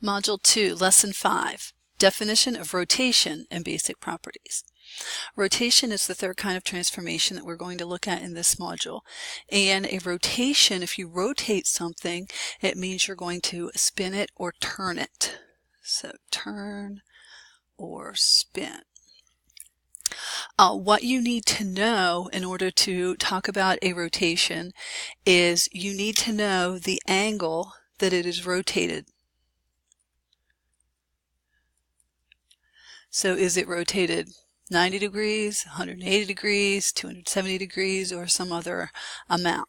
Module 2, Lesson 5, Definition of Rotation and Basic Properties. Rotation is the third kind of transformation that we're going to look at in this module. And a rotation, if you rotate something, it means you're going to spin it or turn it. So turn or spin. What you need to know in order to talk about a rotation is you need to know the angle that it is rotated. So is it rotated 90 degrees, 180 degrees, 270 degrees, or some other amount?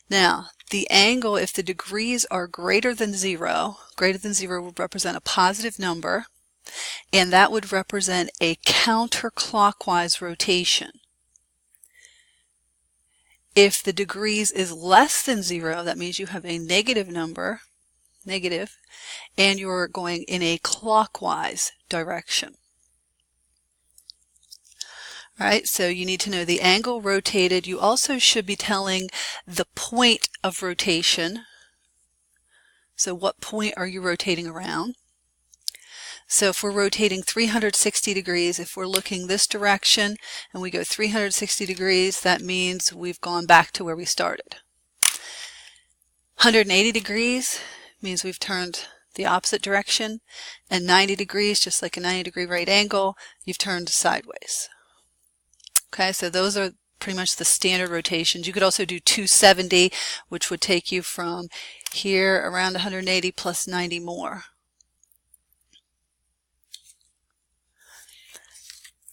Now, the angle, if the degrees are greater than zero would represent a positive number, and that would represent a counterclockwise rotation. If the degrees is less than zero, that means you have a negative number, and you're going in a clockwise direction. All right, so you need to know the angle rotated. You also should be telling the point of rotation. So what point are you rotating around? So if we're rotating 360 degrees, if we're looking this direction and we go 360 degrees, that means we've gone back to where we started. 180 degrees means we've turned the opposite direction, and 90 degrees, just like a 90-degree right angle, you've turned sideways. Okay, so those are pretty much the standard rotations. You could also do 270, which would take you from here around 180 plus 90 more.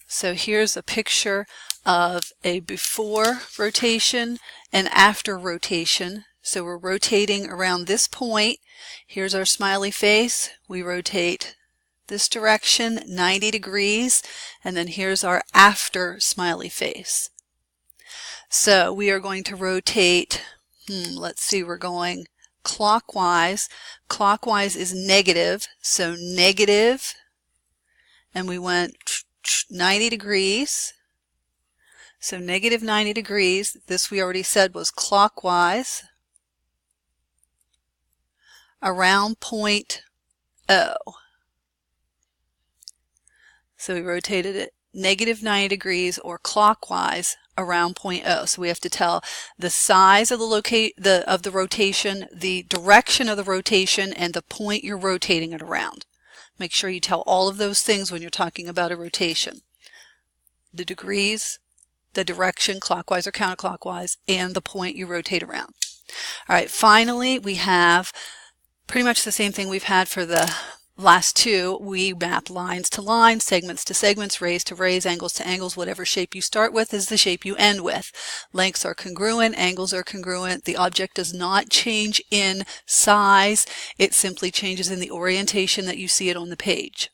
So here's a picture of a before rotation and after rotation. So we're rotating around this point. Here's our smiley face. We rotate this direction 90 degrees, and then here's our after smiley face. So we are going to rotate, let's see, we're going clockwise. Clockwise is negative, so negative, and we went 90 degrees. So negative 90 degrees, this we already said was clockwise, around point O. So we rotated it negative 90 degrees or clockwise around point O. So we have to tell the size of the rotation, the direction of the rotation, and the point you're rotating it around. Make sure you tell all of those things when you're talking about a rotation. The degrees, the direction, clockwise or counterclockwise, and the point you rotate around. All right, finally, we have pretty much the same thing we've had for the last two. We map lines to lines, segments to segments, rays to rays, angles to angles. Whatever shape you start with is the shape you end with. Lengths are congruent, angles are congruent. The object does not change in size. It simply changes in the orientation that you see it on the page.